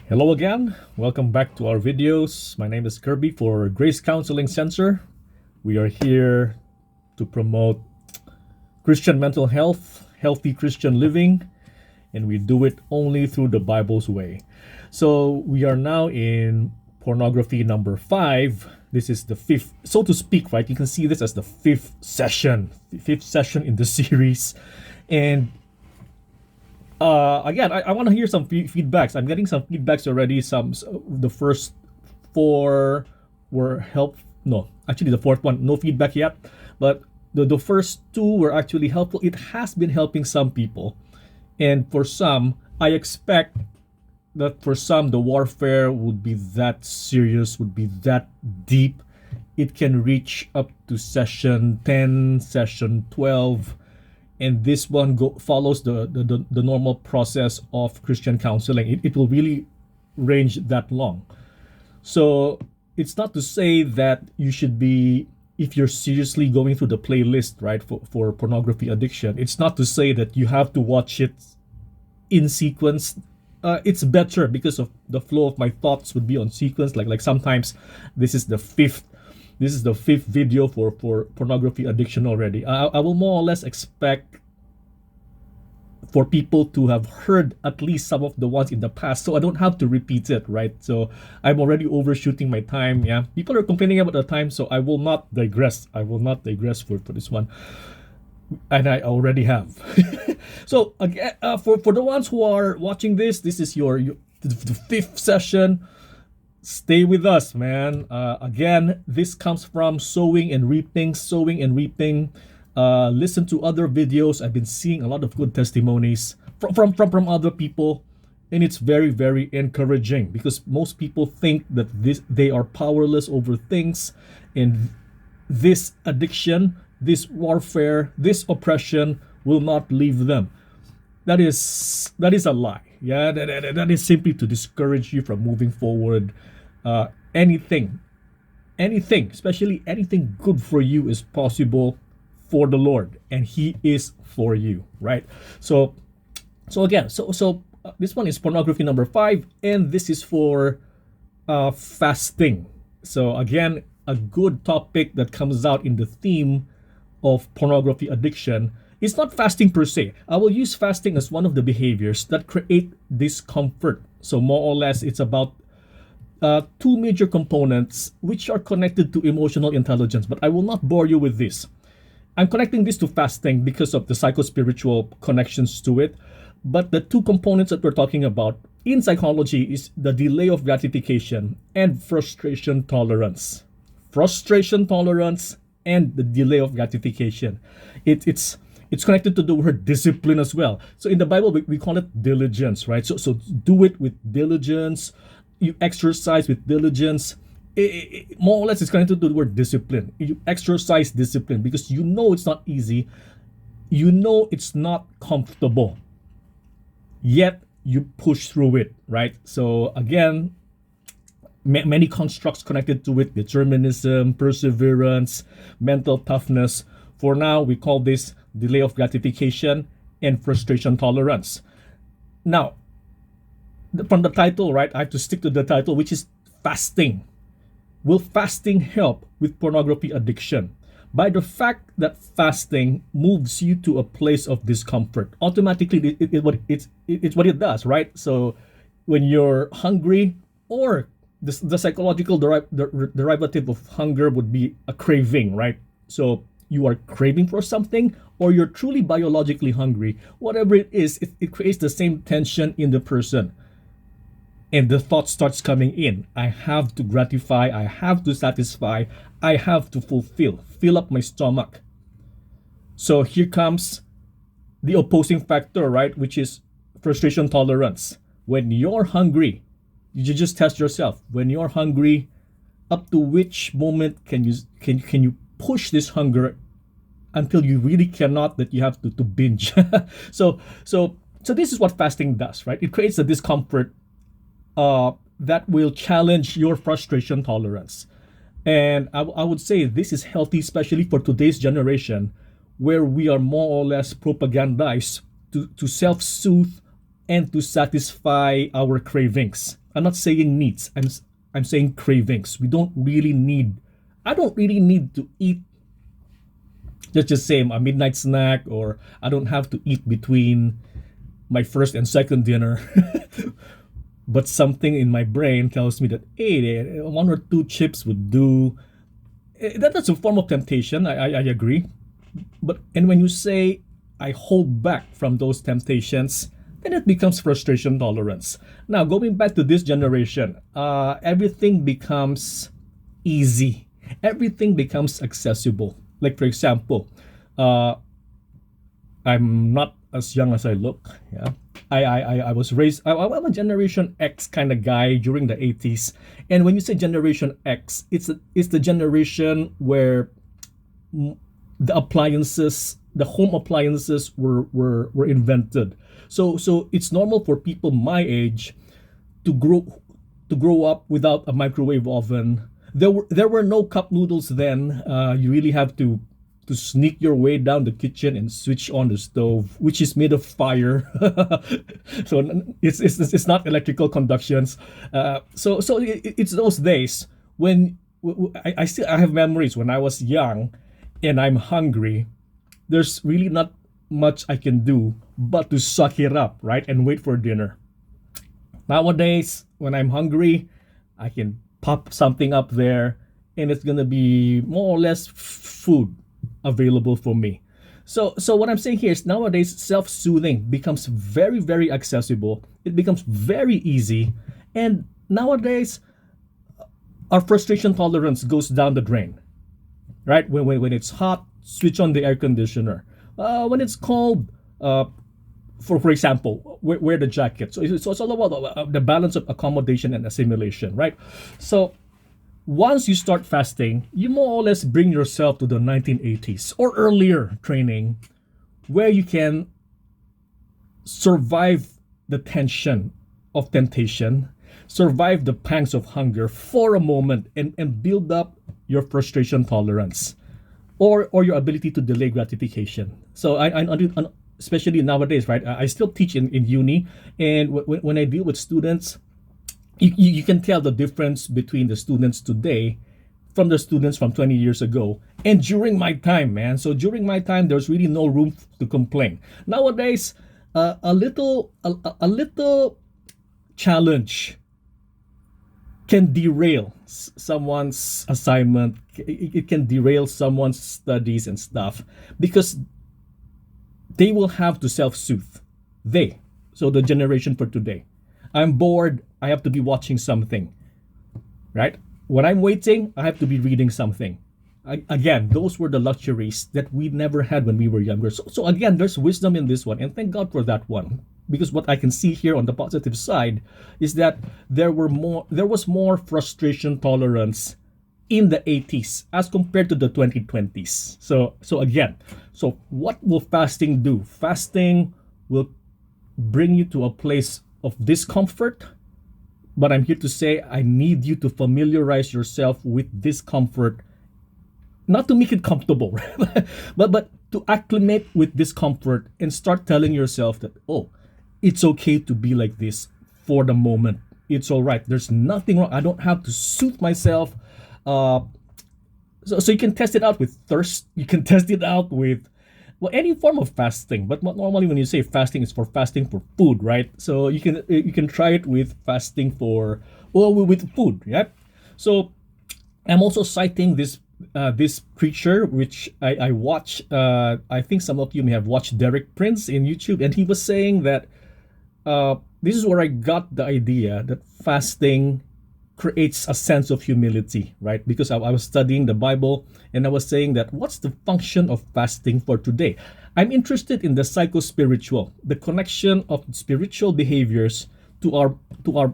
Hello again. Welcome back to our videos. My name is Kirby for Grace Counseling Center. We are here to promote Christian mental health, healthy Christian living, and we do it only through the Bible's way. So we are now in pornography number 5. This is the fifth, so to speak, right? You can see this as the fifth session in the series. And again, I want to hear some feedbacks. I'm getting some feedbacks already. The first four were help. No, actually, the fourth one, no feedback yet. But the first two were actually helpful. It has been helping some people, and for some, I expect that for some the warfare would be that serious, would be that deep. It can reach up to session 10, session 12, and this one follows the normal process of Christian counseling. It will really range that long. So it's not to say that you should be, if you're seriously going through the playlist, right, for pornography addiction, it's not to say that you have to watch it in sequence. It's better because of the flow of my thoughts would be on sequence. Like sometimes this is the fifth video for pornography addiction already. I will more or less expect for people to have heard at least some of the ones in the past, so I don't have to repeat it, right? So I'm already overshooting my time. Yeah, people are complaining about the time, so I will not digress. For this one, and I already have. So again, for the ones who are watching this is the fifth session. Stay with us, man. Again, this comes from sowing and reaping. Listen to other videos. I've been seeing a lot of good testimonies from other people, and it's very, very encouraging because most people think that they are powerless over things, and this addiction, this warfare, this oppression will not leave them. That is a lie. Yeah, that is simply to discourage you from moving forward. Anything, especially anything good for you is possible for the Lord, and He is for you, right? So again, this one is pornography number 5, and this is for fasting. So again, a good topic that comes out in the theme of pornography addiction is not fasting per se. I will use fasting as one of the behaviors that create discomfort. So more or less, it's about two major components which are connected to emotional intelligence, but I will not bore you with this. I'm connecting this to fasting because of the psycho-spiritual connections to it. But the two components that we're talking about in psychology is the delay of gratification and frustration tolerance. Frustration tolerance and the delay of gratification. It's connected to the word discipline as well. So in the Bible, we call it diligence, right? So do it with diligence. You exercise with diligence. More or less, it's connected to the word discipline. You exercise discipline because you know it's not easy. You know it's not comfortable. Yet you push through it, right? So again, many constructs connected to it: determinism, perseverance, mental toughness. For now, we call this delay of gratification and frustration tolerance. Now, from the title, right, I have to stick to the title, which is fasting. Will fasting help with pornography addiction? By the fact that fasting moves you to a place of discomfort, automatically it's what it does, right? So when you're hungry, or the psychological derivative of hunger would be a craving, right? So you are craving for something, or you're truly biologically hungry. Whatever it is, it creates the same tension in the person. And the thought starts coming in. I have to gratify, I have to satisfy, I have to fill up my stomach. So here comes the opposing factor, right? Which is frustration tolerance. When you're hungry, you just test yourself. When you're hungry, up to which moment can you push this hunger until you really cannot, that you have to binge. So this is what fasting does, right? It creates a discomfort that will challenge your frustration tolerance. And I would say this is healthy, especially for today's generation, where we are more or less propagandized to self-soothe and to satisfy our cravings, I'm not saying needs. I'm saying cravings. We don't really need. I don't really need to eat. Let's just say a midnight snack, or I don't have to eat between my first and second dinner. But something in my brain tells me that, hey, one or two chips would do. That's a form of temptation. I agree. But and when you say I hold back from those temptations, then it becomes frustration tolerance. Now going back to this generation, everything becomes easy. Everything becomes accessible. Like for example, uh, I'm not as young as I look. Yeah, I was raised. I'm a Generation X kind of guy during the 80s. And when you say Generation X, it's the generation where the appliances, the home appliances were invented. So it's normal for people my age to grow up without a microwave oven. There were no cup noodles then. You really have to sneak your way down the kitchen and switch on the stove, which is made of fire. So it's not electrical conductions. It's those days when I have memories when I was young and I'm hungry. There's really not much I can do but to suck it up, right, and wait for dinner. Nowadays, when I'm hungry, I can pop something up there and it's gonna be more or less food available for me. So what I'm saying here is nowadays self-soothing becomes very, very accessible. It becomes very easy. And nowadays our frustration tolerance goes down the drain. Right? When it's hot, switch on the air conditioner. When it's cold, for example, wear the jacket. So it's all about the balance of accommodation and assimilation, right? So once you start fasting, you more or less bring yourself to the 1980s or earlier training, where you can survive the tension of temptation, survive the pangs of hunger for a moment, and build up your frustration tolerance, or your ability to delay gratification. So especially nowadays, right? I still teach in uni, and when I deal with students, you can tell the difference between the students today from the students from 20 years ago and during my time, man. So during my time, there's really no room to complain. Nowadays, a little challenge can derail someone's assignment. It can derail someone's studies and stuff because they will have to self-soothe. So the generation for today. I'm bored, I have to be watching something, right? When I'm waiting, I have to be reading something. Again, those were the luxuries that we never had when we were younger. So again, there's wisdom in this one, and thank God for that one. Because what I can see here on the positive side is that there was more frustration tolerance in the 80s as compared to the 2020s. So what will fasting do? Fasting will bring you to a place of discomfort, but I'm here to say I need you to familiarize yourself with discomfort, not to make it comfortable, but to acclimate with discomfort and start telling yourself that, oh, it's okay to be like this for the moment. It's all right. There's nothing wrong. I don't have to soothe myself. So you can test it out with thirst. You can test it out with any form of fasting. But normally when you say fasting, it's for fasting for food, right? So you can try it with fasting with food, right? So I'm also citing this preacher which I watch. I think some of you may have watched Derek Prince in YouTube, and he was saying that this is where I got the idea that fasting creates a sense of humility, right? Because I was studying the Bible and I was saying that what's the function of fasting for today? I'm interested in the psycho-spiritual, the connection of spiritual behaviors to our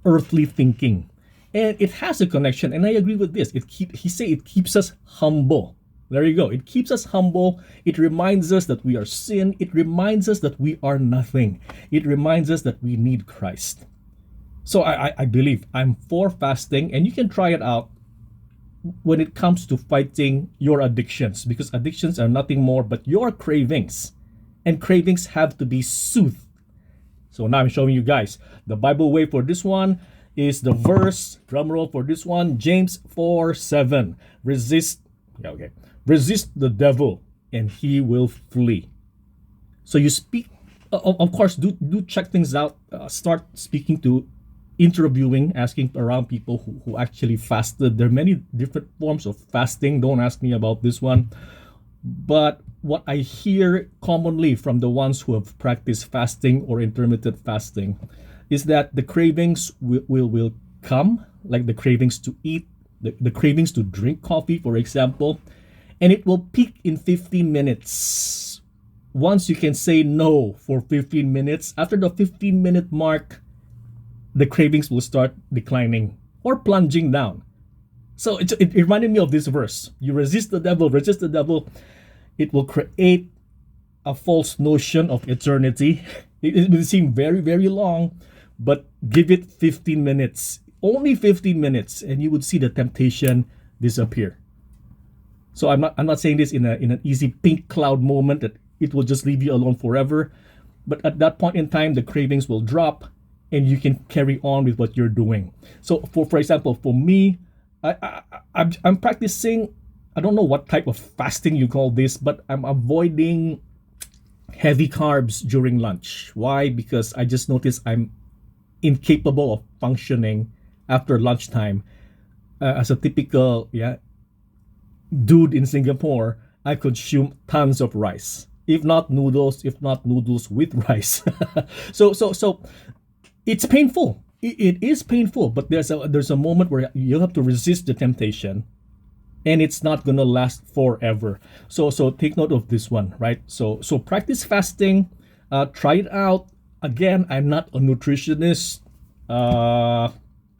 earthly thinking. And it has a connection, and I agree with this. It keeps us humble. There you go. It keeps us humble. It reminds us that we are sin. It reminds us that we are nothing. It reminds us that we need Christ. So I believe I'm for fasting, and you can try it out when it comes to fighting your addictions, because addictions are nothing more but your cravings, and cravings have to be soothed. So now I'm showing you guys the Bible way for this one. is the verse, drum roll for this one, James 4:7. Resist the devil and he will flee. So you speak, of course, do check things out. Start speaking to, interviewing, asking around people who actually fasted. There are many different forms of fasting. Don't ask me about this one. But what I hear commonly from the ones who have practiced fasting or intermittent fasting is that the cravings will come, like the cravings to eat, the cravings to drink coffee, for example, and it will peak in 15 minutes. Once you can say no for 15 minutes, after the 15-minute mark, the cravings will start declining or plunging down. So it reminded me of this verse. You resist the devil, it will create a false notion of eternity. It will seem very, very long, but give it 15 minutes, only 15 minutes, and you would see the temptation disappear. So I'm not saying this in an easy pink cloud moment that it will just leave you alone forever. But at that point in time, the cravings will drop and you can carry on with what you're doing. So for example, for me, I'm practicing, I don't know what type of fasting you call this, but I'm avoiding heavy carbs during lunch. Why? Because I just noticed I'm incapable of functioning after lunchtime. As a typical dude in Singapore, I consume tons of rice. If not noodles with rice. So it's painful. It is painful, but there's a moment where you have to resist the temptation, and it's not gonna last forever. So take note of this one, right? So practice fasting. Try it out. Again, I'm not a nutritionist.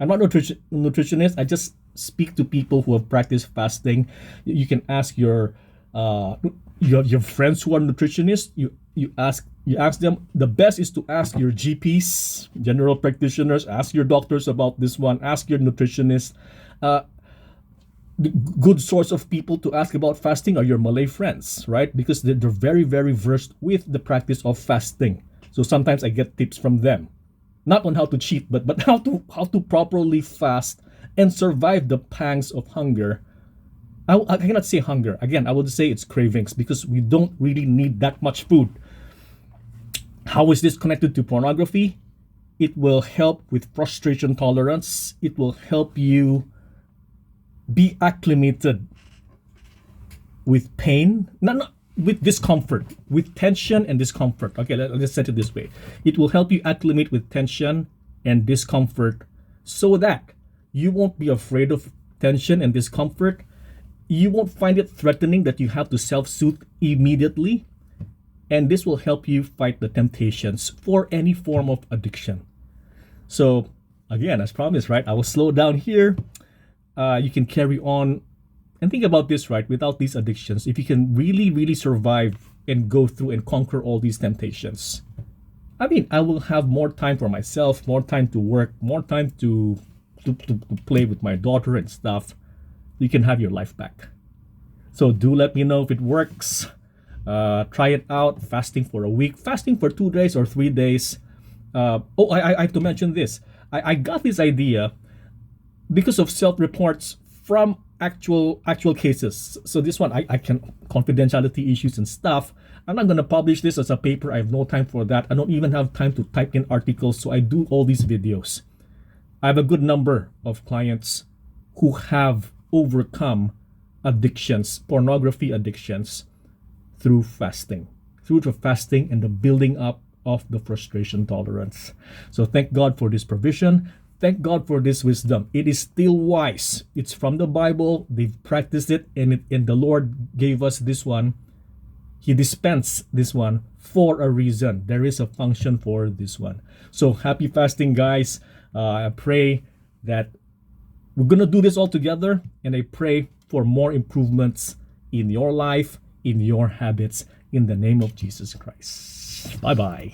Nutritionist. I just speak to people who have practiced fasting. You can ask your friends who are nutritionists. You ask them. The best is to ask your GPs, general practitioners. Ask your doctors about this one. Ask your nutritionist. The good source of people to ask about fasting are your Malay friends, right? Because they're very, very versed with the practice of fasting. So sometimes I get tips from them, not on how to cheat, but how to properly fast and survive the pangs of hunger. I cannot say hunger. Again, I would say it's cravings, because we don't really need that much food. How is this connected to pornography? It will help with frustration tolerance. It will help you be acclimated with pain, not with discomfort, with tension and discomfort. Okay, let's set it this way. It will help you acclimate with tension and discomfort so that you won't be afraid of tension and discomfort. You won't find it threatening that you have to self-soothe immediately. And this will help you fight the temptations for any form of addiction. So again, as promised, right? I will slow down here. You can carry on and think about this, right? Without these addictions, if you can really, really survive and go through and conquer all these temptations, I mean, I will have more time for myself, more time to work, more time to play with my daughter and stuff. You can have your life back. So do let me know if it works. Try it out. Fasting for a week, fasting for 2 days or 3 days. I have to mention this. I got this idea because of self-reports from actual cases. So this one, I can, confidentiality issues and stuff. I'm not going to publish this as a paper. I have no time for that. I don't even have time to type in articles. So I do all these videos. I have a good number of clients who have overcome addictions, pornography addictions, through fasting and the building up of the frustration tolerance. So thank God for this provision. Thank God for this wisdom. It is still wise. It's from the Bible. They've practiced it, and the Lord gave us this one. He dispensed this one for a reason. There is a function for this one. So happy fasting, guys. I pray that we're going to do this all together, and I pray for more improvements in your life, in your habits, in the name of Jesus Christ. Bye-bye.